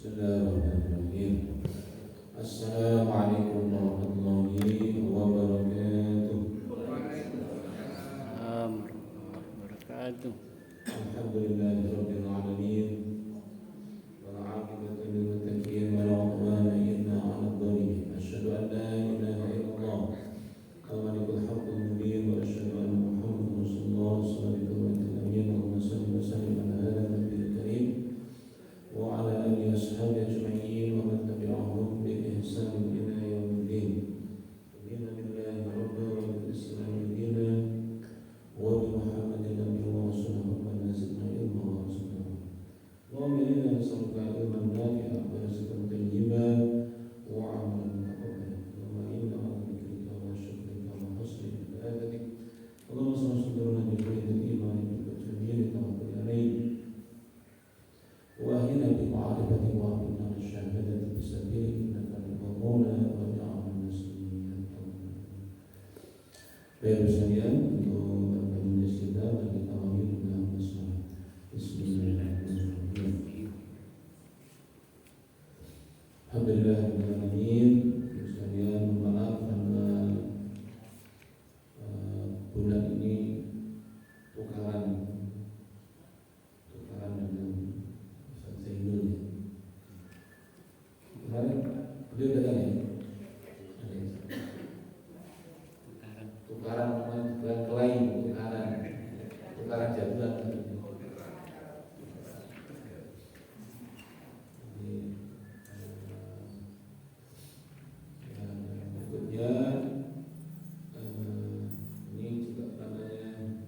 Bismillahirrahmanirrahim. Assalamualaikum warahmatullahi wabarakatuh. Waalaikumsalam warahmatullahi wabarakatuh. Alhamdulillahirabbil alamin. Wal 'aqibatu lil muttaqin wa la 'udwana illa 'alal zalimin. Asyhadu an la ilaha illallah al-malikul haqqul mubin wa asyhadu anna Muhammadan rasulullah sallallahu alaihi wa sallam ala hadha nabiyil karim wa ala alihi washabihi ajma'in wa man tabi'ahum bi ihsan ila yaumiddin. Inna lillahi rabbil wa bil islam dinan wa bi Muhammadin nabiyyin wa rasulahu wa nazilna ilma wa rasulahu. Allahumma inna nas'aluka ilman nafi'an wa rizqan thayyiban wa 'amalan mutaqabbalan. Allahumma inna a'udzubika wa syukrika wa husni ibadatik. Allahumma salli sadrana bi khairin iman bi tajmil tawakkul alayk. وأهلنا بمعرفتك وأهلنا بالشهادة بسبيلك إنك أنت المولى ونعم النصير. Baik sekalian, untuk majelis kita bagi tarawih dengan basmalah. Bismillahirrahmanirrahim. Alhamdulillahirabbil alamin. Sekalian, maaf karena bulan ini tukaran dengan Zainul. Kemarin beliau datang ya? Tukaran klaim, tukaran jadwal. Berikutnya ini juga namanya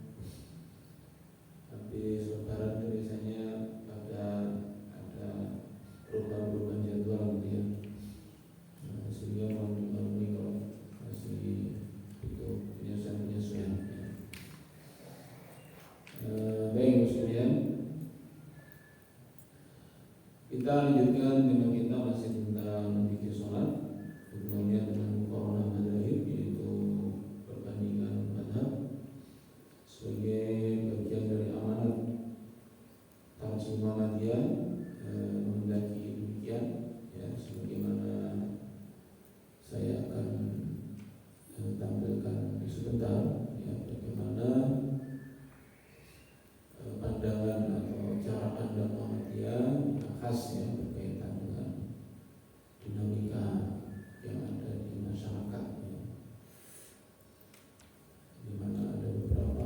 habis lebaran itu biasanya ada perubahan jadwal gitu ya. Sehingga melalui kalau masih itu penyesuaian. Baik sekalian, kita lanjutkan tema kita masih tentang fikih sholat, hubungannya dengan muqaranah madzhab, yaitu perbandingan mazhab sebagai bagian dari amanat Tarjih Muhammadiyah. Mendaki demikian ya, sebagaimana saya akan tampilkan sebentar ya, bagaimana pandangan atau cara pandang Muhammadiyah yang khas ya, berkaitan dengan dinamika yang ada di masyarakat ya, di mana ada beberapa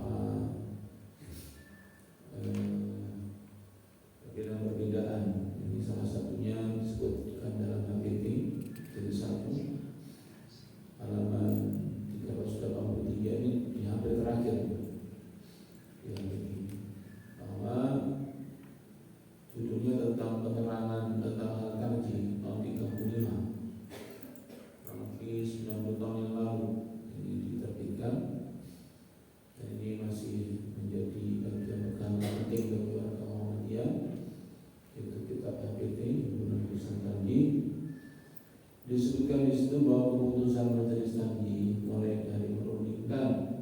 perbedaan. Ini salah satunya disebutkan dalam HPT jadi 1 halaman 383 ini hampir terakhir ya, bahwa judulnya tentang penerangan tentang Al-Tarjih tahun 35, lebih 90 tahun yang lalu ini diterbitkan, dan ini masih menjadi bagian pegangan penting bagi warga Muhammadiyah, yaitu kitab HPT Himpunan Tulisan Tarjih. Disebutkan di situ bahwa keputusan majelis tarjih mulai dari merundingkan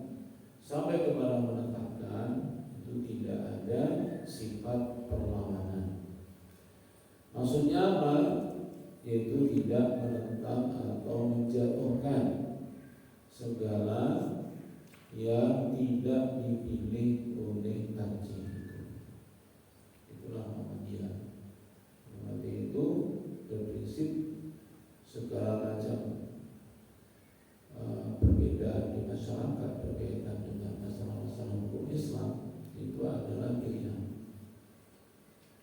sampai kepada menetapkan itu tidak ada sifat perlawanan. Maksudnya apa? Yaitu tidak menetap atau menjatuhkan segala yang tidak dipilih oleh tarjih itu. Itulah Muhammadiyah. Muhammadiyah itu berprinsip segala macam perbedaan di masyarakat berkaitan dengan masalah-masalah hukum Islam itu adalah pilihan,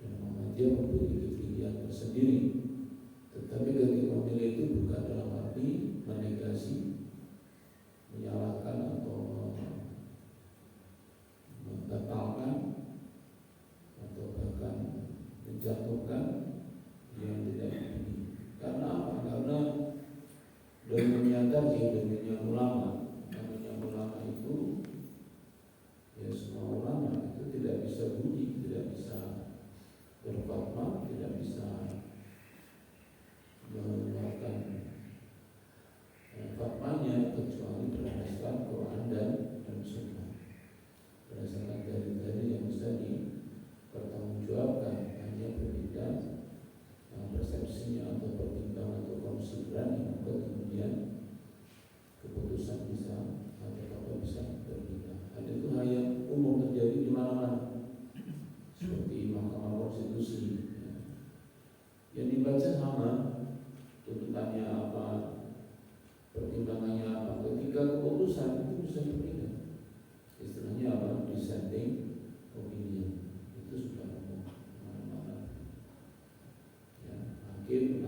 dan Muhammadiyah memiliki pilihan tersendiri. Tetapi ketika memilih itu bukan dalam arti menegasi, menyalahkan atau membatalkan atau bahkan menjatuhkan yang tidak dipilih. Karena apa? Karena domainnya tarjih, domainnya ulama. Namanya ulama itu ya, semua ulama itu tidak bisa bunyi, tidak bisa berfatwa, tidak bisa mengeluarkan fatwanya kecuali berdasarkan Quran dan Sunnah, berdasarkan dalil-dalil yang bisa dipertanggungjawabkan. Hanya berbeda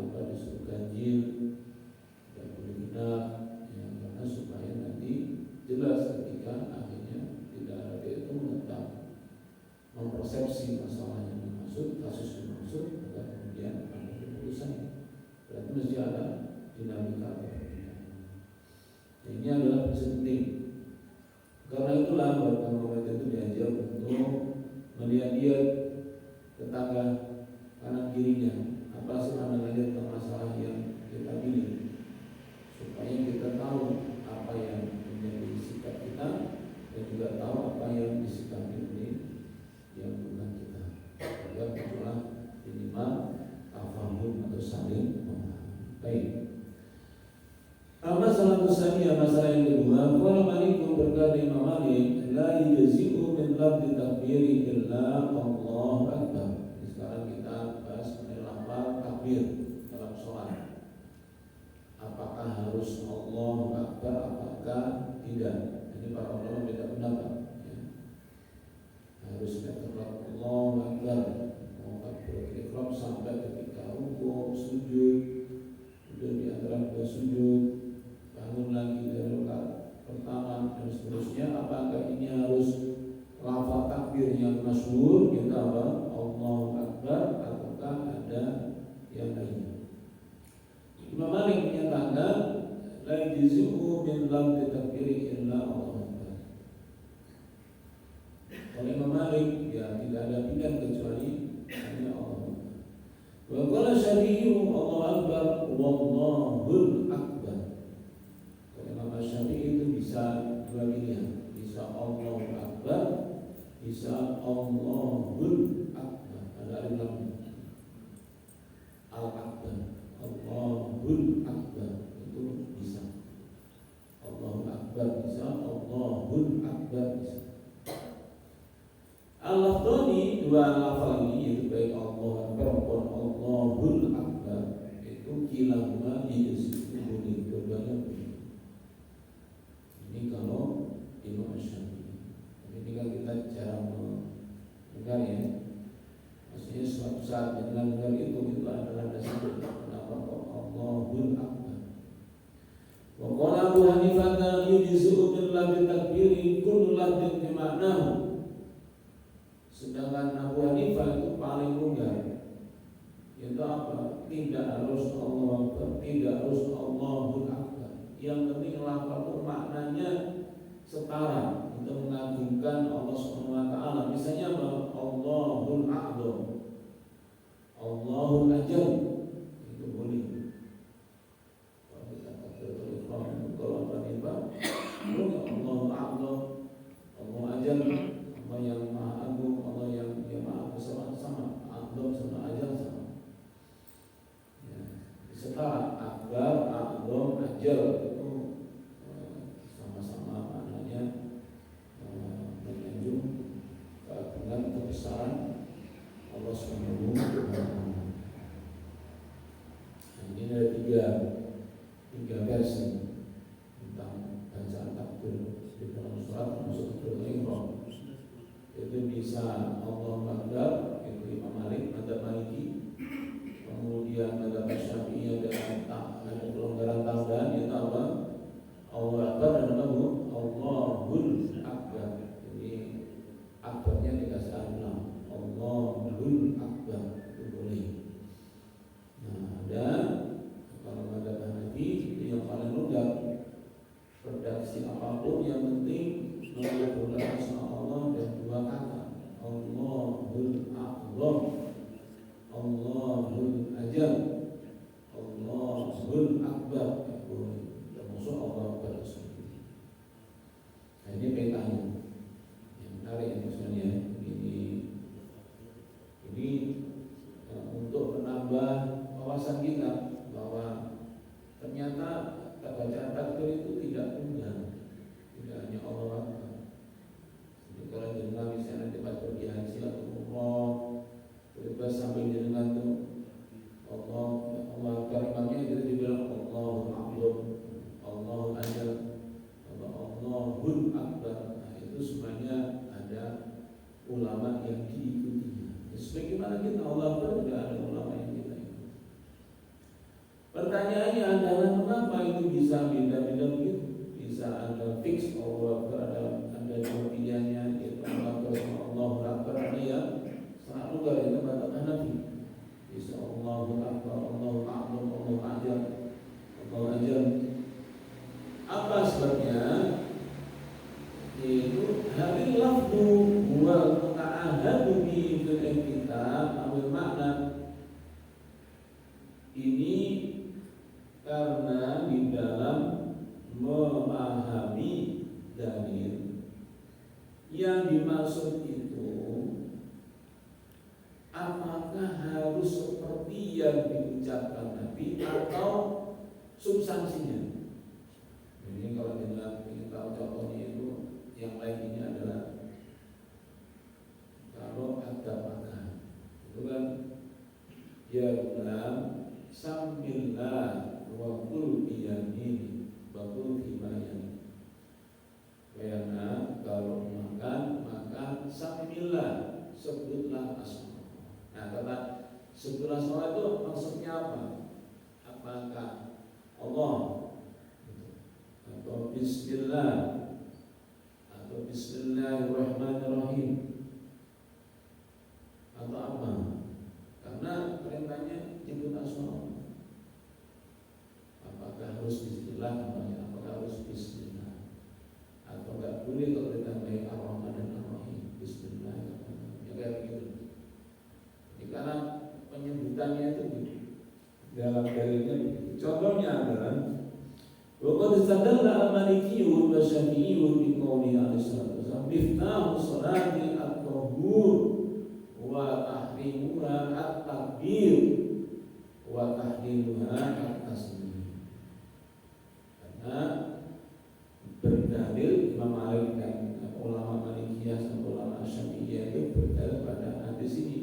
apa disebut ganjil, tidak boleh genap, ya, karena supaya nanti jelas ketika akhirnya tidak ada itu menetap mempersepsi masalah yang dimaksud, kasus dimaksud, agar kemudian ada keputusan. Berarti mesti ada dinamika perbedaan. Nah, ini adalah penting. Karena itulah warga Muhammad itu diajar untuk melihat tetangga kanan kirinya, apa sih pandangannya tentang masalah yang kita pilih, supaya kita tahu apa yang menjadi sikap kita dan juga tahu apa yang disikapi oleh yang bukan kita. Agar muncullah minimal tafahum atau saling memahami. Baik. Masalah tsaniyah, masalah yang kedua, qala Malikun berkata Imam Malik, la yajzi'u min lafzi takbiri illa Allahu akbar. Sekarang kita bahas mengenai lafaz takbir dalam sholat. Apakah harus Allahu akbar, apakah tidak? Ini para ulama beda pendapat. Ya. Harus tetap Allahu akbar, takbir sampai ketika rukuk, sujud, kemudian di antara dua sujud, bangun lagi dari rakaat pertama dan seterusnya. Apakah ini harus lafaz takbir yang masyhur kita apa Allahu akbar, ataukah ada yang lainnya? Imam Malik menyatakan la yajzi'u min lafzi takbir illa Allahu akbar. Oleh Imam Malik ya tidak ada pilihan kecuali hanya Allahu akbar. Wa qala Syafi'i Allahu akbar wallahul akbar. Imam Syafi'i itu bisa dua pilihan, bisa Allahu akbar, bisa Allahul akbar. Ada alif al-akbar, Allahul akbar itu bisa. Allahu akbar bisa, Allahul akbar bisa. Al-Lafdhani dua lafal ini yaitu baik Allahu akbar maupun Allahul akbar itu kilahuma boleh, dua-duanya boleh. Ini kalau Imam Syafi'i. Tapi kan kita jarang mendengar ya. Maksudnya suatu saat mendengar itu adalah dasar kenapa kok Allahul akbar. Wa qala Abu Hanifah yujzi'u bil lafzi takbiri kullu lafzin bi ma'nahu. Sedangkan Abu Hanifah itu paling longgar. Itu apa? Tidak harus Allahu akbar, tidak harus Allahul akbar. Yang penting lafaz itu maknanya setara untuk mengagungkan Allah Subhanahu wa taala. Misalnya apa? Allahul a'zam, Allahul ajal. Itu boleh. Kalau kita takbiratul ihram kalau Abu Hanifah, boleh Allahul a'zam, Allahul ajal, Allah yang maha agung, Allah yang maha besar sama, a'zam sama ajal sama. Ya, setara akbar, a'zam, ajal itu sama-sama maknanya menyanjung keagungan kebesaran Allah Subhanahu wa taala. Ini ada tiga versi tentang bacaan takbir di dalam surat termasuk takbiratul ihram. Itu bisa Allahu akbar, itu Imam Malik, madzhab Maliki. Kemudian madzhab Syafi'i ada pelonggaran tambahan yaitu apa? Allahu akbar dan Allahul akbar. Jadi akbarnya dikasih alif. Allahul akbar itu boleh. Nah, dan kalau madzhab Hanafi itu yang paling longgar. Redaksi apapun yang penting menggunakan nama Allah dan dua kata Allahul a'zam, Allahul ajal, Allahul akbar. Termasuk Allah akbar tersebut. Nah, ini petanya yang menarik ya maksudnya. Ini untuk menambah wawasan kita bahwa ternyata bacaan takbir itu tidak tunggal, tidak hanya Allah akbar. Jadi kalau jenengan misalnya tempat pergi haji atau umroh, tiba-tiba sambil jenengan tuh Allah akbar, imamnya itu dibilang Allahul a'zam, Allahul ajal, Allahul akbar. Nah, itu semuanya ada ulama yang diikutinya. Sebagaimana kita Allah akbar juga ada ulama yang kita ikuti. bisa beda-beda begitu. Bisa ada fix Allahu Akbar, ada dua pilihannya, yaitu Allahu Akbar, ada yang selalu gak itu kata Hanafi. Bisa Allahu Akbar, Allahu Akbar, Allahu Akbar, Allahu Akbar. Apa sebabnya? Yaitu hadil lafdu huwa muta'ahadu bi fil kitab ambil makna ini karena di dalam memahami dalil yang dimaksud itu apakah harus seperti yang diucapkan Nabi atau substansinya. Ini kalau kita ingin tahu contohnya itu yang lain ini adalah kalau ada makan itu kan ya gulam sambillah wa kul biyamin wa kul bimayan. Karena kalau makan sambillah, sebutlah asma. Nah, kata sebutlah asma itu maksudnya apa? Apakah Allah atau bismillah atau bismillahirrahmanirrahim atau apa? Karena perintahnya nyebut asma. Apakah harus bismillah namanya? Apakah harus bismillah? Atau enggak boleh kalau ditambahin ar-Rahman dan ar-Rahim bismillah ya kayak gitu. Jadi karena penyebutannya itu dalam dalilnya begitu. Contohnya adalah waqad istadalla al-Maliki wa Syafi'i bi qouli alaihi wasallam miftahu sholati at-tahur wa tahrimuha at-takbir wa tahliluha at-tasbih. Karena berdalil Imam Malik dan ulama Malikiyah dan ulama Syafi'iyah itu berdalil pada hadis ini,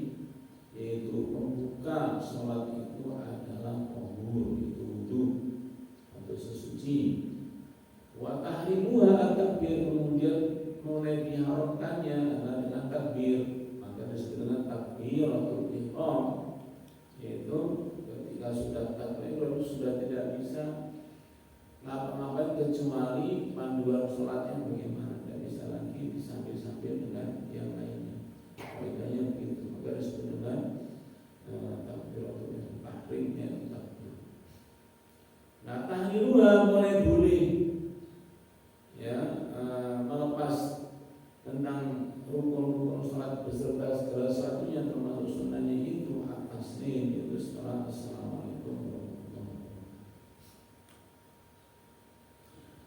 yaitu pembuka sholat itu adalah tahur, itu wudu atau sesuci. Wa tahrimuha at-takbir, kemudian mulai diharamkannya adalah dengan takbir, maka disebut dengan takbir atau ihram, yaitu ketika sudah takbir lalu sudah tidak bisa ngapa-ngapain kecuali panduan sholatnya bagaimana, tidak bisa lagi disambil-sambil dengan yang lainnya. Bedanya begitu, maka disebut dengan takbir atau tahrimnya takbir. Nah, tahliluha mulai boleh ya melepas tentang rukun-rukun sholat beserta segala satunya termasuk sunnahnya itu at-taslim, itu setelah assalamualaikum.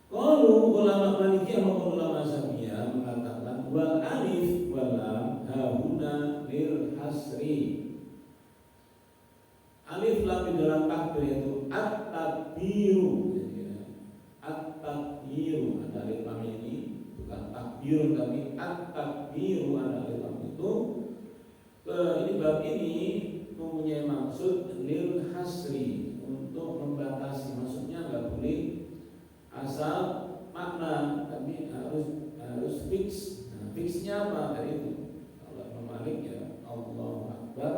Kalau ulama Malikiyah maupun ulama Syafi'iyah mengatakan wal alif wal lam hauna lil hasri. Alif lam di dalam takbir yaitu at-takbiru. At-takbiru ada alif lam ini bukan takbir tapi at-takbiru ada alif lam itu. Ini bab ini mempunyai maksud lil hasri, untuk membatasi, maksudnya enggak boleh asal makna tapi harus fix. Nah, fixnya apa dari itu? Kalau Imam Malik ya Allahu Akbar,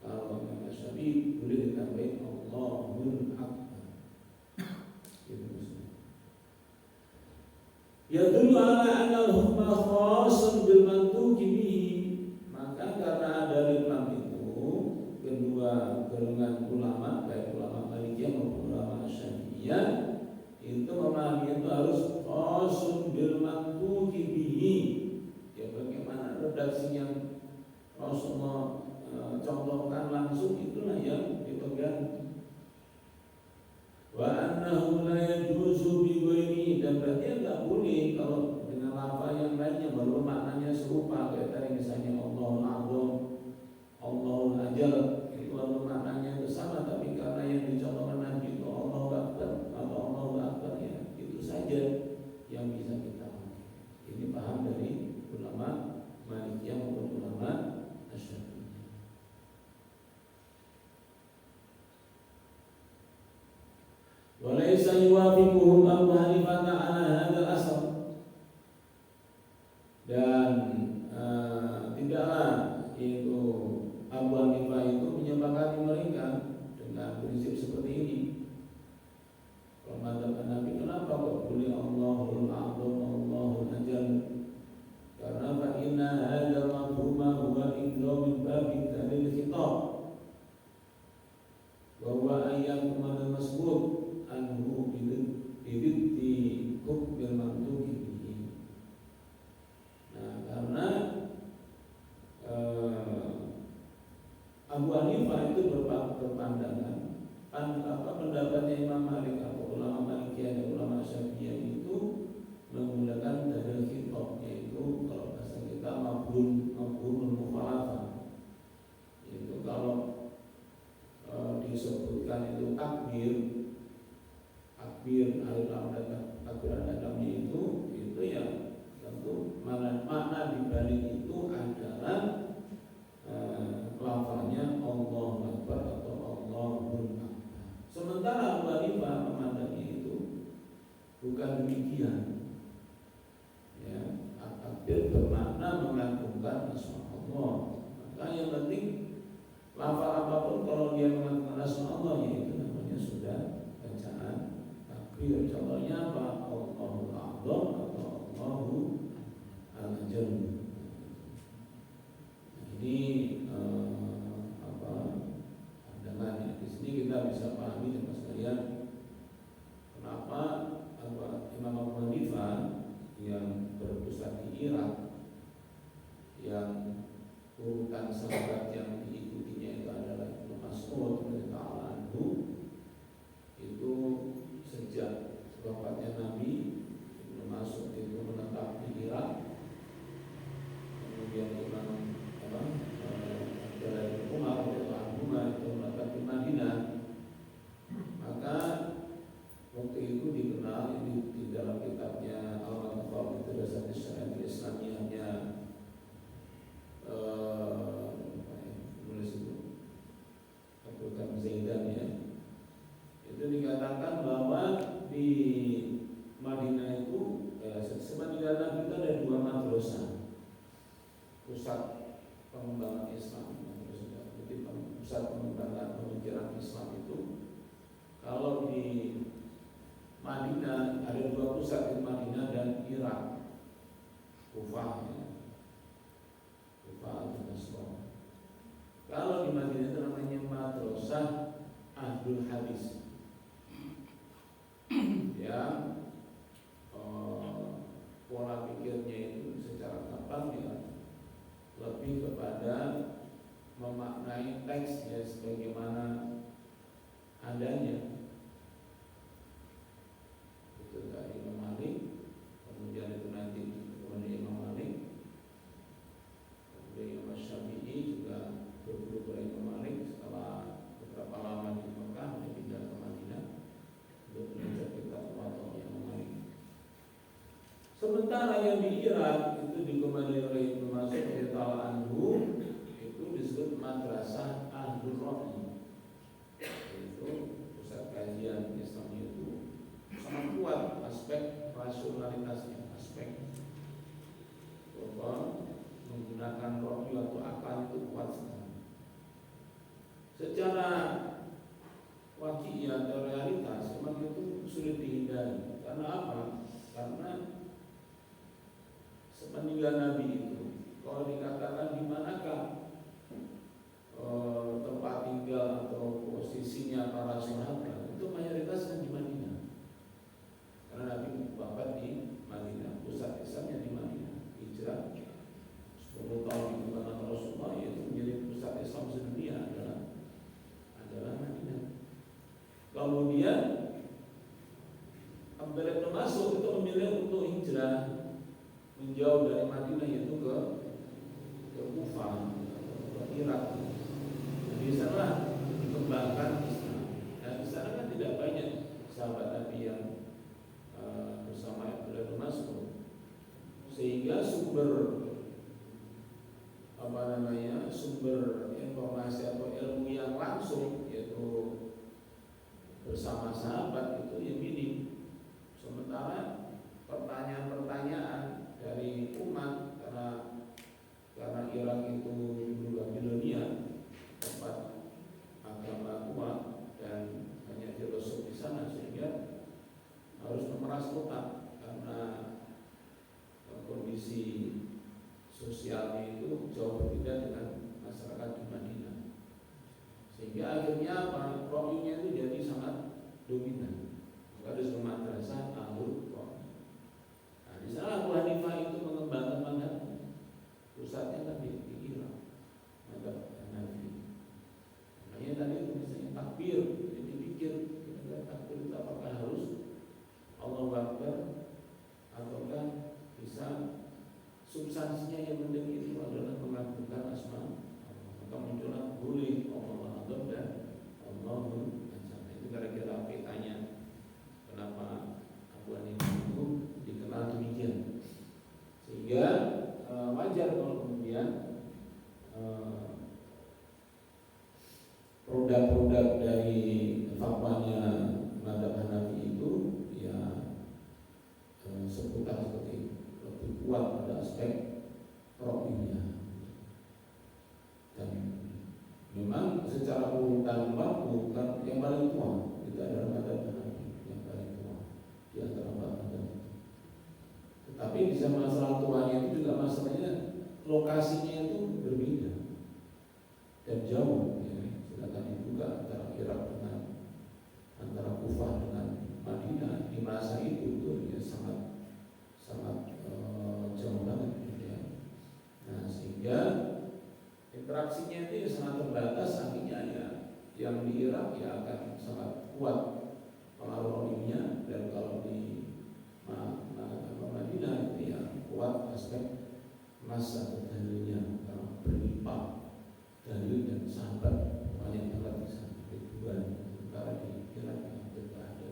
kalau Imam Syafi'i boleh ditambahin Allahul Akbar. Itu maksudnya. Ya dulu ala anal hukma khasun bil mantuqi bihi. Maka karena ada lam itu, kedua golongan ulama baik ulama Malikiyah maupun ulama Syafi'iyah itu memahami itu harus qasun bil mantuqi bihi. Ya bagaimana redaksi yang Rasulullah contohkan langsung itulah yang dipegang. Wa annahu la yajuzu bi ghairi, dan berarti enggak boleh kalau dengan lafaz yang lainnya baru maknanya serupa kayak tadi misalnya Allahul Azam, Allahul Ajal, itu baru maknanya itu sama tapi karena yang dicontohkan Nabi itu Allahu Akbar atau Allahu Akbar ya itu saja yang bisa kita pakai. Ini paham dari ulama Malikiyah maupun ulama Syafi'iyah. Walaysa yuwafiquhum Abu Hanifah ala hadzal asal, dan tidaklah itu Abu Hanifah itu menyepakati mereka dengan prinsip seperti ini. Kalau madzhab Abu Hanifah itu berpandangan pendapatnya Imam Malik atau ulama Malikiyah dan ulama Syafi'iyah itu menggunakan dalil khitab, yaitu kalau bahasa kita mafhumul mukhalafah, yaitu kalau disebutkan itu takbir alif lam dan takbir dalamnya itu ya tentu makna dibalik itu adalah lafaznya Allahu Akbar atau Allahul Akbar. Sementara Abu Hanifah memandangnya itu bukan demikian. Ya, takbir bermakna mengagungkan asma Allah. Maka yang penting lafaz apapun kalau dia mengagungkan asma Allah, yaitu namanya sudah bacaan takbir. Contohnya apa? Allahul A'zam atau Allahu Al-Jalil. Ini pandangannya. Di sini kita bisa pahami teman sekalian kenapa Imam Abu Hanifah yang berpusat di Irak, yang urutan sahabat yang diikutinya itu adalah Ibnu Mas'ud radhiyallahu anhu, itu sejak wafatnya Nabi, Ibnu Mas'ud itu menetap di Irak. Kemudian Imam Abdullah bin Umar radhiyallahu anhu itu menetap di Madinah. Maka waktu itu dikenal di dalam kitabnya Al-Madkhal itu dasar syariat Islamiyahnya menulis itu Abdul Qadir Zaidan ya. Itu dikatakan bahwa di Madinah itu sebenarnya kita ada 2 madrasah pusat pengembangan Islam, pusat pengembangan pemikiran Islam itu. Kalau di Madinah ada 2 pusat, di Madinah dan Irak, Kufah dan Basrah. Kalau di Madinah itu namanya Madrasah Ahlul Hadis, yang pola pikirnya itu secara gampang ya lebih kepada memaknai teksnya sebagaimana adanya. Itu dari Imam Malik, kemudian itu nanti kemudian Imam Malik, kemudian Imam Syafi'i juga berguru kepada Imam Malik. Setelah beberapa lama di Mekah, dia pindah ke Madinah untuk belajar kitab Muwatta Imam Malik. Sementara yang di Irak itu dikembali oleh Ibnu Mas'ud radhiyallahu anhu, itu disebut Madrasah Ahlul Ra'i, yaitu pusat kajian Islam itu sangat kuat aspek rasionalitasnya, aspek menggunakan roh atau akal itu kuat sekali. Secara waqi'iyah atau realitas memang itu sulit dihindari. Karena apa? Karena sepeninggal Nabi itu, kalau dikatakan di manakah tempat tinggal atau posisinya para sahabat, itu mayoritasnya di Madinah. Karena Nabi wafat di Madinah, pusat Islamnya di Madinah. Hijrah 10 tahun di belakang Rasulullah, yaitu menjadi pusat Islam sedunia adalah Madinah. Kemudian Abdullah bin Mas'ud itu memilih untuk hijrah menjauh dari Madinah, yaitu ke Kufah, ke Irak. Di sana dikembangkan Islam. Dan di sana kan tidak banyak sahabat Nabi yang bersama Abdullah bin Mas'ud, sehingga sumber informasi atau ilmu yang langsung yaitu bersama sahabat itu yang minim. Sementara pertanyaan-pertanyaan dari umat, karena Irak itu dulu Babilonia, tempat agama kuat dan banyak filosof di sana, sehingga harus memeras otak karena kondisi sosialnya itu jauh berbeda dengan masyarakat di Madinah. Sehingga akhirnya rohnya itu jadi sangat dominan. Harus madrasah Ahlul Ra'i. Nah, di sana Abu Hanifah itu mengembangkan mazhabnya. Pusatnya kan di Irak, mazhab Hanafi. produk-produk dari fatwanya mazhab Hanafi itu ya seputar seperti itu, lebih kuat pada aspek rohnya. Dan memang secara urutan waktu kan yang paling tua itu adalah mazhab Hanafi, yang paling tua di antara empat mazhab. Tetapi bisa masalah tuanya itu juga masalahnya lokasinya itu berbeda dan jauh. Ya. Silakan dibuka antara Irak dengan antara Kufah dengan Madinah di masa itu ya sangat jauh banget gitu ya. Nah sehingga interaksinya itu ya sangat terbatas, artinya ya yang di Irak ya akan sangat kuat pengaruh rohingya, dan kalau di Madinah itu ya kuat aspek masa dalilnya berlimpah dalil dan sahabat banyak banget di sana, ribuan, sementara di Irak yang tidak ada.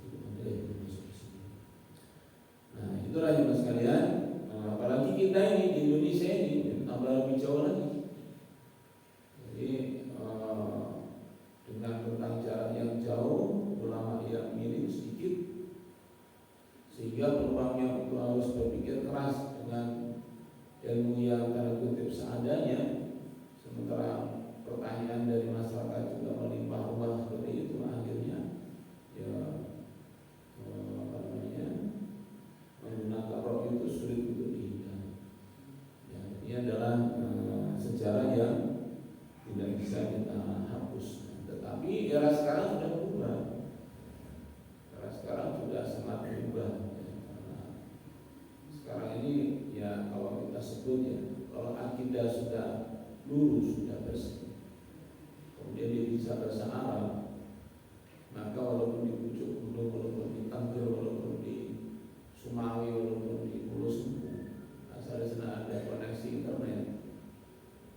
Itu ada yang masuk di sini. Nah itulah yang sekalian. Apalagi kita ini di Indonesia ini tambah lebih jauh lagi. Jadi dengan tentang jarak yang jauh, ulama yang minim sedikit, sehingga peluangnya itu harus berpikir keras dengan ilmu yang tanda kutip seadanya, sementara pertanyaan dari masyarakat juga melimpah ruah seperti itu, akhirnya ya menggunakan roh itu sulit untuk dihindari. Ya, ini adalah sejarah yang tidak bisa kita hapus. Tetapi era sekarang sudah berubah. Era sekarang sudah sangat berubah. Ya, karena sekarang ini ya kalau kita sebut ya, kalau akidah sudah lurus, sudah bersih, kemudian dia bisa bahasa Arab, maka walaupun di pucuk gunung, walaupun di Tangger, walaupun di Sumawi, walaupun di Pulau Sempu, asal di sana ada koneksi internet,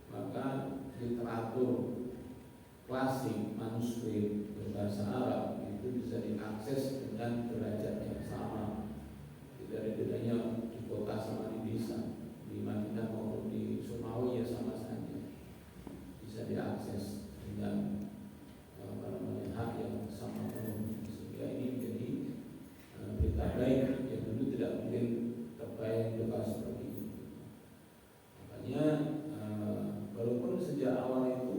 maka literatur klasik manuskrip berbahasa Arab itu bisa diakses dengan derajat yang sama. Tidak ada bedanya di kota sama di desa, di Madinah maupun di Sumawi ya sama saja, bisa diakses dengan hak yang sama penuh. Sehingga ini menjadi berita baik yang dulu tidak mungkin terbayang juga seperti itu. Makanya walaupun sejak awal itu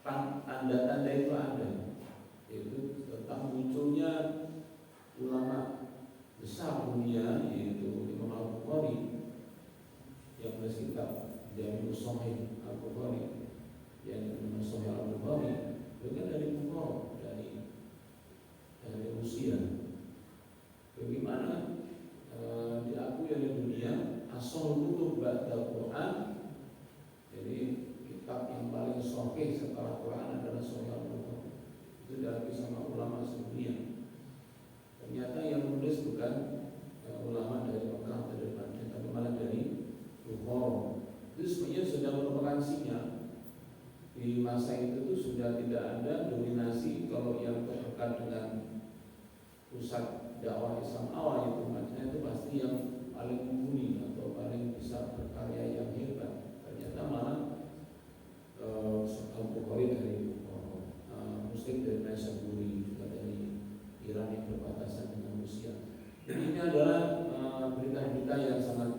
tanda-tanda itu ada, yaitu tentang munculnya ulama besar dunia, yaitu Imam Al-Bukhari yang menulis kitab Jami'us Shahih Al-Bukhari, yang menulis Sahih Al-Bukhari, itu kan dari Bukhara, dari Rusia. Bagaimana diakui oleh dunia asal kutub ba'da Quran, jadi kitab yang paling sahih setelah Quran adalah Sahih Al-Bukhari. Itu diakui sama ulama sedunia. Ternyata yang menulis bukan ulama dari Mekah atau dari Madinah, tapi malah dari Bukhara. Itu sebenarnya sudah merupakan sinyal di masa itu tuh sudah tidak ada dominasi. Kalau yang terdekat dengan pusat dakwah Islam awal itu Madinah, itu pasti yang paling mumpuni atau paling bisa berkarya yang hebat. Ternyata malah Al-Bukhari dari Muslim dari Naisaburi, juga dari Iran yang berbatasan dengan Rusia. Jadi ini adalah berita-berita yang sangat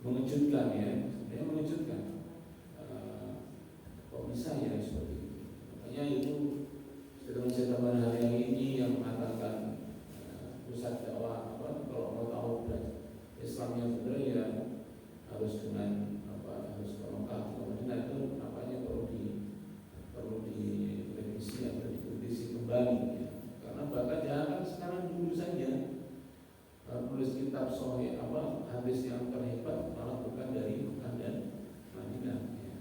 mengejutkan ya, sebenarnya mengejutkan. Kok bisa ya seperti itu? Makanya itu statement-statement hari ini yang mengatakan pusat dakwah kalau mau tahu Islam yang benar ya harus dengan harus ke Mekah atau Madinah, itu apanya perlu direvisi atau dikritisi kembali ya. Karena bahkan jangan sekarang dulu saja menulis kitab sahih hadis yang terhebat malah bukan dari Mekah dan Madinah ya.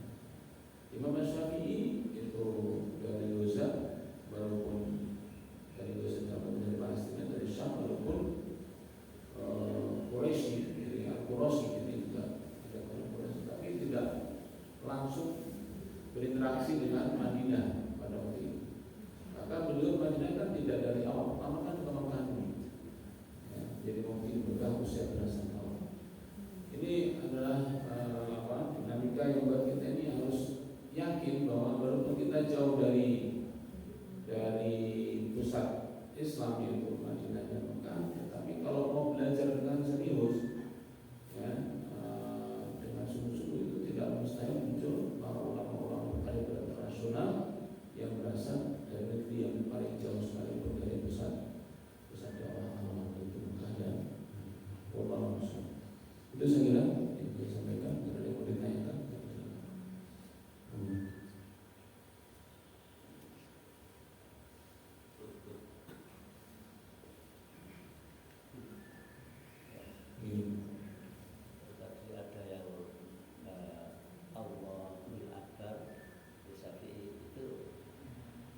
Imam Syafi'i itu dari Gaza, walaupun dari Gaza dari Palestina, dari Syam, walaupun Quraisy dari Al-Quraisy, jadi juga tidak dari Quraisy, tapi tidak langsung berinteraksi dengan Madinah pada waktu itu. Maka beliau Madinah kan tidak dari awal, pertama kan ke Mekah dulu ya, jadi mungkin Mekah usia belasan tahun. Ini adalah dinamika yang kita jauh dari pusat Islam yaitu Madinah dan Mekah, tetapi kalau mau belajar dengan serius, ya, dengan sungguh-sungguh, itu tidak mustahil muncul para ulama-ulama berkarir internasional yang berasal dari negeri yang paling jauh sekalipun dari pusat dakwah Allah, itu Mekah dan Allah. Itu saya kira yang saya sampaikan. Ada yang mau ditanyakan? Tadi ada yang Allahul Akbar di Syafi'i itu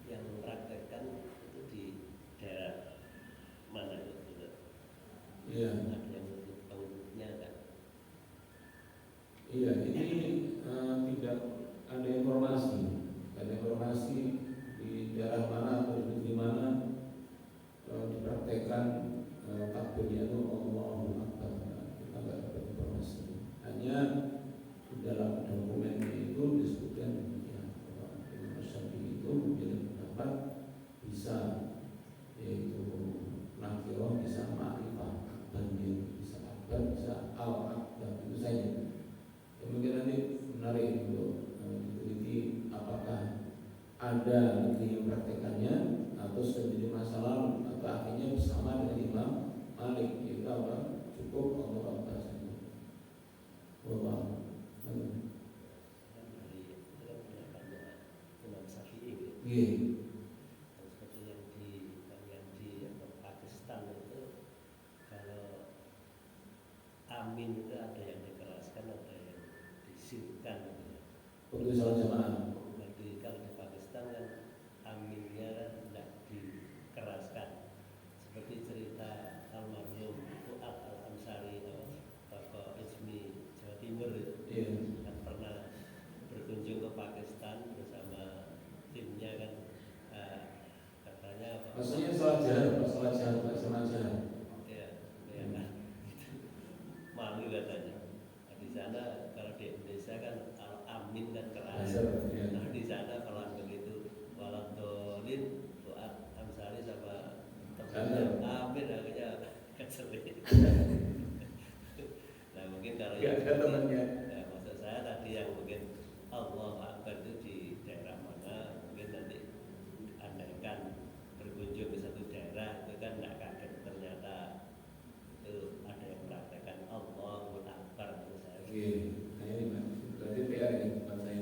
yang mempraktekkan itu di daerah mana itu? Iya. Ada yang pengikutnya kan? Iya, ini tidak ada informasi di daerah mana atau di negeri mana dipraktekkan takbirnya itu Allahu Akbar. Kita nggak dapat informasi. Hanya di dalam dokumennya itu disebutkan demikian bahwa Imam Syafi'i itu memilih pendapat bisa, yaitu nakirah bisa ma'rifah, akbar bisa akbar, bisa al-akbar, itu saja. Mungkin nanti menarik untuk diteliti apakah ada negeri yang praktekannya atau sudah jadi masalah atau akhirnya bersama dengan Imam Malik, itu apa cukup Allah Akbar saja. Allah. Dari pendapatnya Imam Syafi'i. Iya. Seperti yang di Pakistan itu, kalau amin itu ada yang dikeraskan, ada yang disirkan gitu ya. Untuk salat jamaah. Kalau di Pakistan kan aminnya tidak dikeraskan, seperti cerita almarhum Fuad Al-Ansari, tokoh Izmi Jawa Timur itu. Iya. Kan pernah berkunjung ke Pakistan bersama timnya kan, katanya apa? Maksudnya salat jahar. Ya kan, malu katanya. Nah, di sana kalau di Indonesia kan kalau amin kan keras. Ya. Nah di sana kalau begitu waladolin Fuad Ansari sama temannya amin, akhirnya keselit. Nah mungkin kalau Gak ada temannya. Nah, maksud saya tadi yang mungkin Allahu Akbar itu di daerah mana, mungkin nanti andaikan berkunjung ke satu daerah itu kan tidak kaget ternyata itu ada yang mengatakan Allahu Akbar misalnya. Iya. Nah ini Mas, berarti PR ini bukan saya.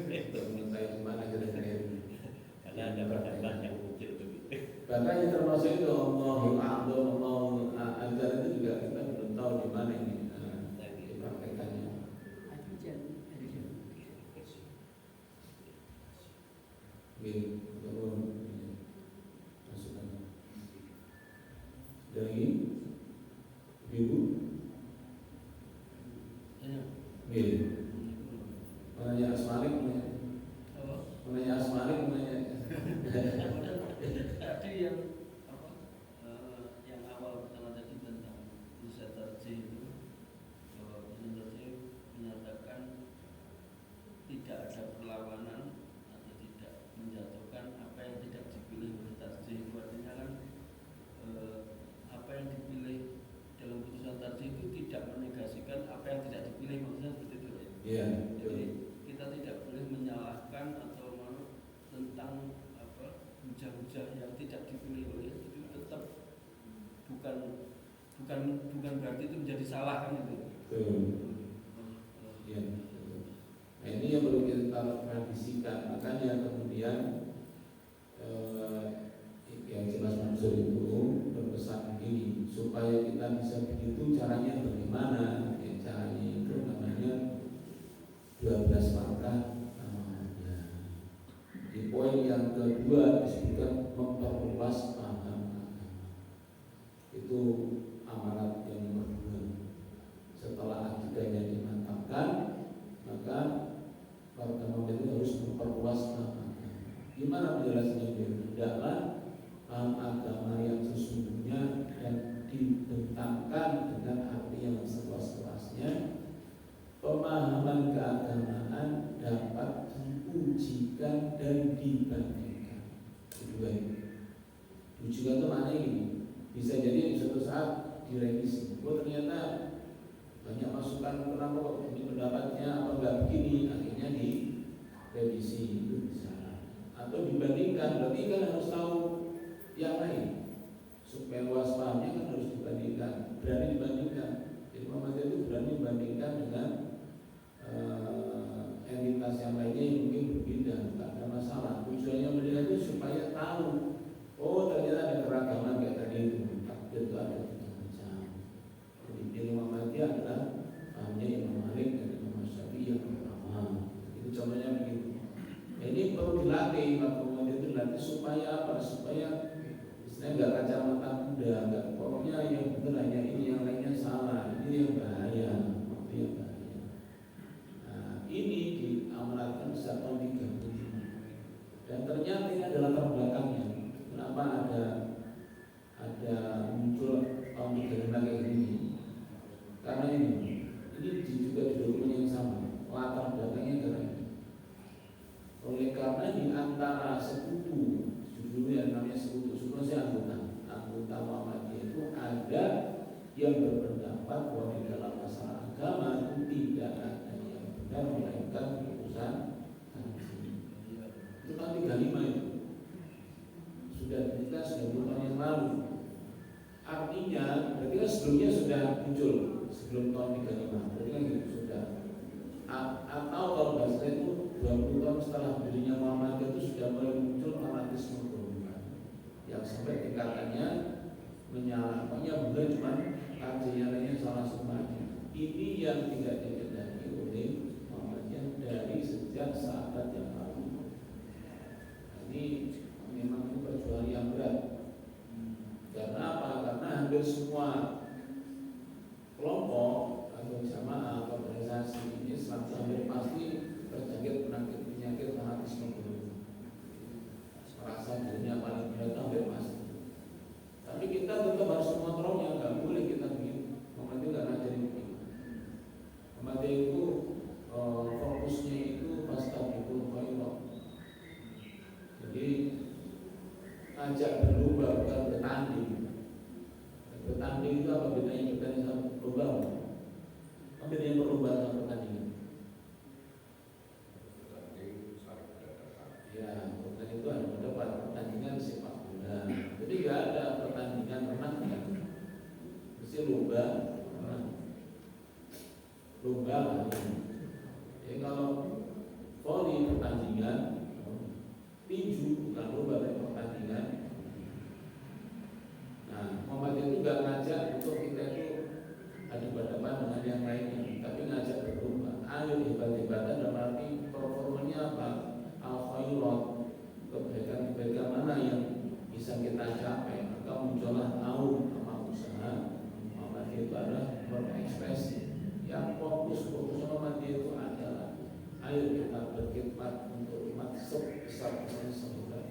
Teman saya gimana kita ini? Karena ada pendapat yang muncul begitu. Bahkan yang termasuk itu Allahu Akbar, Allahu Akbar itu juga kita belum tahu di mana ini dipraktekannya. Oke, masukkan. Dari ibu. Oke. Menanya Asmalik, menanya Asmalik, menanya. Tadi yang yang awal pertama tadi tentang Ustaz Tarji itu, bahwa Ustaz Tarji menyatakan tidak ada perlawanan atau tidak menjatuhkan apa yang tidak dipilih oleh Tarji. Itu artinya kan apa yang dipilih dalam putusan Tarji itu tidak menegasikan apa yang tidak dipilih, maksudnya seperti itu ya. Iya. Jadi kita tidak boleh menyalahkan atau tentang hujah-hujah yang tidak dipilih oleh itu tetap bukan berarti itu menjadi salah kan itu. Iya. Nah ini yang perlu kita tradisikan. Makanya kemudian yang jelas Mansur itu berpesan ini supaya kita bisa begitu, caranya bagaimana? Caranya itu namanya 12 langkah. Di poin yang kedua disebutkan memperluas paham agama. Itu amanat yang nomor 2. Setelah akidahnya dimantapkan, maka warga itu harus memperluas paham agama. Gimana penjelasannya? Hendaklah paham agama yang sesungguhnya dan dibentangkan dengan hati yang seluas-luasnya. Pemahaman keagamaan dapat diujikan dibandingkan dan dibandingkan. Kedua ini. Rujukan itu maknanya gini, bisa jadi suatu saat direvisi. Ternyata banyak masukan kenapa kok ini pendapatnya apa enggak begini, akhirnya direvisi itu bisa. Atau dibandingkan, berarti kan harus tahu yang lain supaya luas pahamnya kan harus dibandingkan, berani dibandingkan. Jadi Muhammadiyah itu berani dibandingkan dengan entitas yang lainnya yang mungkin berbeda, tidak ada masalah. Tujuannya beliau itu supaya tahu, oh ternyata ada keragaman kayak tadi itu, takdir itu ada tiga macam. Jadi diri Muhammadiyah adalah pahamnya Imam Malik dan Imam Syafi'i yang pertama. Itu contohnya begitu. Nah, ini perlu dilatih, waktu Muhammadiyah itu dilatih supaya apa? Supaya istilahnya nggak kacamata kuda, nggak pokoknya yang benar hanya ini, yang lainnya salah. Ini yang bahaya, waktu yang bahaya. Ini diamanatkan sejak tahun 35 dan ternyata ini adalah latar belakangnya. Kenapa ada muncul tahun 35 kayak gini? Karena ini juga di dokumen yang sama. Latar belakangnya karena ini. Oleh karena di antara sekutu, judulnya namanya sekutu saya anggota Muhammadiyah itu ada yang berpendapat bahwa di dalam masalah agama itu tidak ada yang benar melainkan keputusan haji. Itu tahun 35 itu sudah kita sudah 2 tahun yang lalu. Artinya berarti kan sebelumnya sudah muncul sebelum tahun 35. Berarti kan gitu sudah. Atau kalau bahasa itu 20 tahun setelah berdirinya Muhammadiyah itu sudah mulai muncul fanatisme golongan yang sampai tingkatannya menyalahkannya benar cuma kajian lainnya salah semuanya. Ini yang tidak dikendaki oleh Muhammadiyah dari sejak sahabat yang lalu. Ini memang itu perjuangan yang berat. Karena apa? Karena hampir semua kelompok atau jamaah atau organisasi ini hampir pasti terjangkit penyakit fanatisme golongan. Merasa dirinya paling benar hampir pasti. Tapi kita tetap harus mengontrolnya, nggak boleh kita begitu. Muhammadiyah nggak ngajarin begitu. Muhammadiyah itu fokusnya itu fastabiqul khairat. Jadi ajak berlomba bukan bertanding. Bertanding itu apa bedanya bertanding sama berlomba? Apa bedanya berlomba sama pertandingan? Ya, pertandingan itu ada pendapat pertandingan sepak bola. Jadi nggak ada pertandingan menang kan? Mesti lomba menang. Lomba lah. Jadi kalau voli pertandingan, tinju bukan lomba tapi pertandingan. Nah, Muhammadiyah itu nggak ngajak untuk kita itu adu hadapan dengan yang lainnya, tapi ngajak berlomba. Ayo hebat-hebatan dalam arti performanya apa? Al-khairat, kebaikan-kebaikan mana yang bisa kita capai, maka muncullah tahu sama usaha. Muhammadiyah itu adalah berekspresi. Yang fokus Muhammadiyah itu adalah ayo kita berkhidmat untuk umat sebesar-besarnya semoga.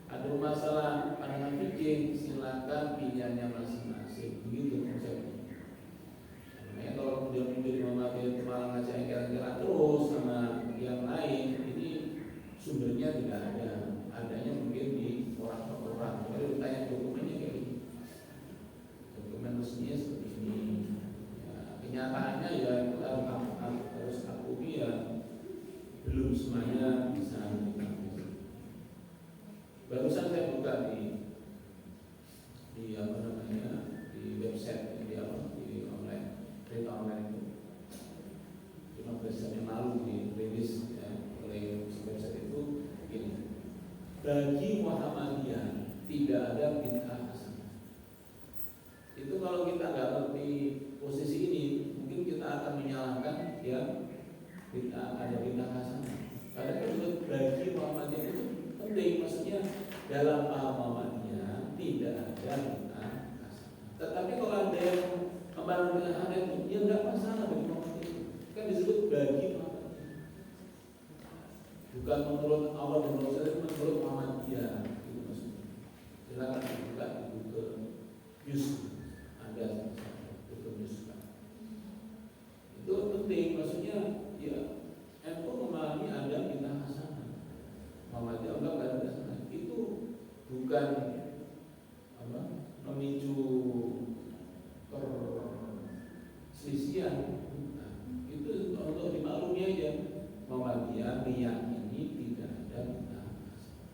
Ada masalah pandangan fikih, silakan pilihannya masing-masing. Begitu konsepnya. Makanya kalau kemudian menjadi Muhammadiyah itu malah ngajak kira-kira terus sama yang lain, ini sumbernya tidak ada. Adanya mungkin di orang per orang. Kalau ditanya dokumennya kayak gini, dokumen resminya seperti ini. Ya, kenyataannya ya itu harus akui ya belum semuanya bisa. Barusan saya buka di apa namanya di website di online berita online itu 15 jam yang lalu dirilis ya, oleh website itu begini. Bagi Muhammadiyah tidak ada bid'ah hasanah. Itu kalau kita nggak ngerti posisi ini, mungkin kita akan menyalahkan ya bid'ah, ada bid'ah hasanah. Karena itu bagi Muhammadiyah itu penting, maksudnya dalam paham Muhammadiyah tidak ada bid'ah hasanah. Tetapi kalau ada yang membangun bid'ah hasanah itu ya nggak masalah bagi Muhammadiyah. Kan disebut bagi Muhammadiyah. Bukan menurut Allah dan Rasul, itu menurut Muhammadiyah. Itu maksudnya. Silakan dibuka di Google News. Ada Google News. Itu penting, maksudnya ya NU memahami ada bid'ah hasanah. bukan memicu perselisihan. Nah, itu untuk dimaklumi aja. Muhammadiyah meyakini tidak ada bid'ah hasanah.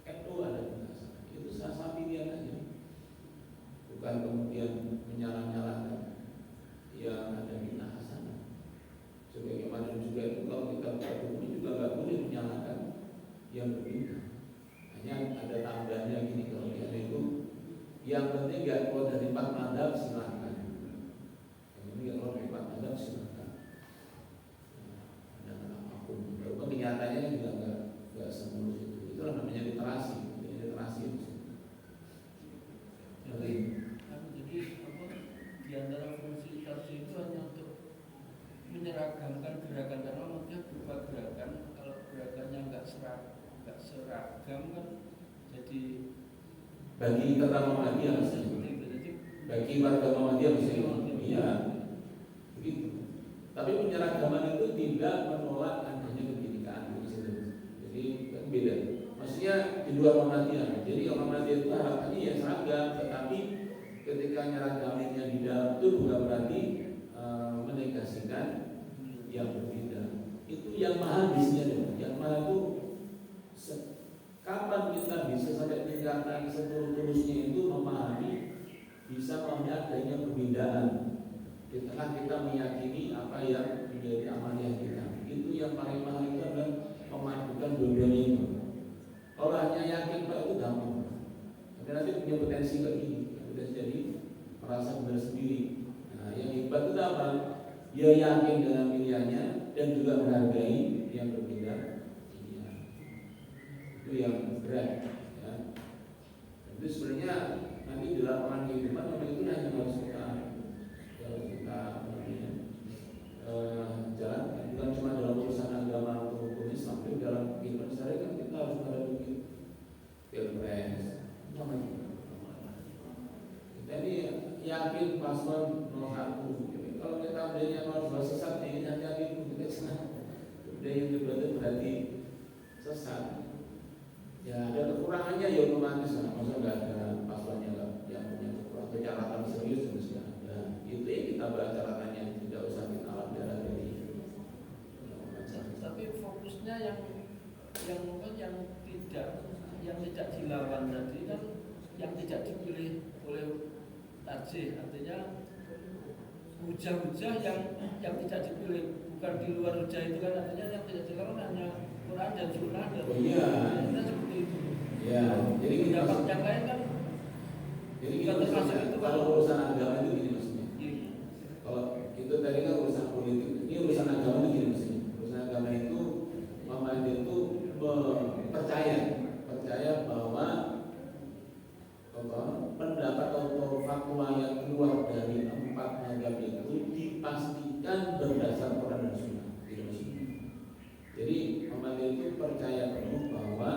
NU ada bid'ah hasanah. Itu sah-sah pilihan aja. Bukan kemudian menyalah-nyalahkan yang ada bid'ah hasanah. Sebagaimana juga itu kalau kita berhukum juga nggak boleh menyalahkan yang berbeda. Hanya ada tambahnya gini, kalau kita itu yang penting nggak keluar dari 4 mazhab silahkan. Yang penting nggak keluar dari 4 mazhab silahkan. Ada apapun. Walaupun kenyataannya juga nggak semulus itu. Itulah namanya literasi. Literasi itu. Jadi di antara fungsi tafsir itu hanya untuk menyeragamkan gerakan, karena maksudnya berupa gerakan. Kalau gerakannya nggak seragam kan jadi bagi internal Muhammadiyah bagi warga Muhammadiyah iya begitu. Tapi penyeragaman itu tidak menolak adanya kebinekaan di situ. Jadi kan beda. Maksudnya di luar Muhammadiyah. Jadi Muhammadiyah itu harapannya ya seragam, tetapi ketika nyeragaminnya di dalam itu bukan berarti menegasikan yang berbeda. Itu yang mahal bisnya. Yang mahal itu kapan kita bisa sampai tingkatan setulus-tulusnya itu memahami, bisa memahami adanya perbedaan di tengah kita meyakini apa yang menjadi amaliyah kita. Itu yang paling mahal itu adalah memadukan dua-duanya itu. Kalau hanya yakin Pak itu gampang. Tapi nanti punya potensi kayak gini, potensi jadi merasa benar sendiri. Nah, yang hebat itu apa? Dia yakin dengan pilihannya dan juga menghargai yang berbeda. Itu yang berat ya. Itu sebenarnya nanti di lapangan kehidupan memang itu hanya harus kita jalan, bukan cuma dalam urusan agama atau hukum Islam, tapi dalam kehidupan sehari kan kita harus menghadapi pilpres. Kita ini yakin paslon 01. Kalau kita belinya 02 sesat, ini hati-hati kita senang. Dia yang berarti sesat. Ya ada kekurangannya ya otomatis lah. Masa nggak ada paslonnya yang punya kekurangan, catatan serius terus nggak ada. Itu ya kita bahas catatannya, tidak usah kita alat darah dari. Tapi fokusnya yang tidak dilawan tadi kan, yang tidak dipilih oleh tarjih, artinya hujah-hujah yang tidak dipilih, bukan di luar hujah itu kan, artinya yang tidak dilawan hanya Quran dan Sunnah dan seperti itu. Ya, jadi pendapat yang lain kan jadi kita termasuk itu kalau urusan agama itu gini maksudnya. Kalau itu tadi kan urusan politik, ini urusan agama itu gini maksudnya. Urusan agama itu Muhammadiyah itu percaya bahwa pendapat atau fatwa yang keluar dari 4 mazhab itu dipastikan berdasar Quran dan Sunnah. Jadi Muhammadiyah itu percaya penuh bahwa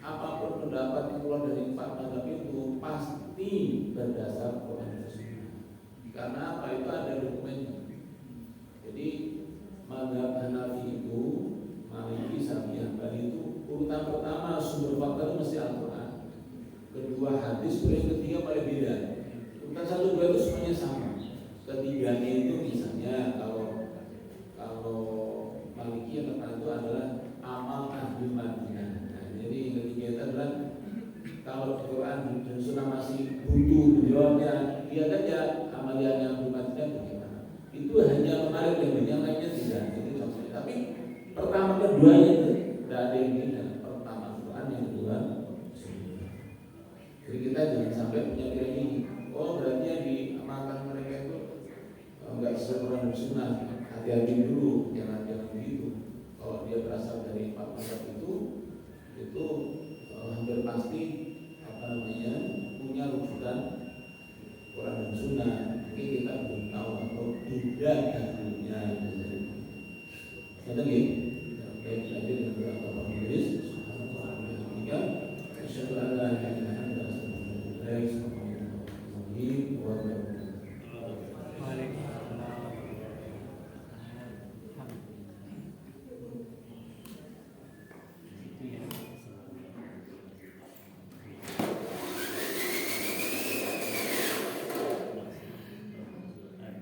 apapun pendapat yang keluar dari 4 mazhab itu pasti berdasar Quran dan Sunnah. Karena apa? Itu ada dokumennya. Jadi mazhab Hanafi itu, Maliki, Syafi'i, Hambali itu urutan pertama sumber fakta itu mesti Al-Quran. Kedua hadis, yang ketiga paling beda. Urutan 1, 2 itu semuanya sama. Ketiganya itu misalnya kalau Maliki yang pertama itu adalah amal ahli Madinah. Nah, jadi yang ketiga itu adalah kalau Quran dan Sunnah masih butuh menjawabnya, lihat aja amaliyahnya ahli Madinah bagaimana. Itu hanya menarik yang lainnya tidak. Jadi contohnya. Tapi pertama keduanya itu tidak ada yang beda. Pertama Quran, yang kedua Sunnah. Jadi kita jangan sampai punya kira ini. Oh berarti yang diamalkan mereka itu enggak sesuai Quran dan Sunnah. Hati-hati dulu, jangan begitu. Kalau dia berasal dari 4 mazhab itu hampir pasti punya rujukan Quran dan Sunnah. Mungkin kita belum tahu atau tidak dahulunya. Ada nggih?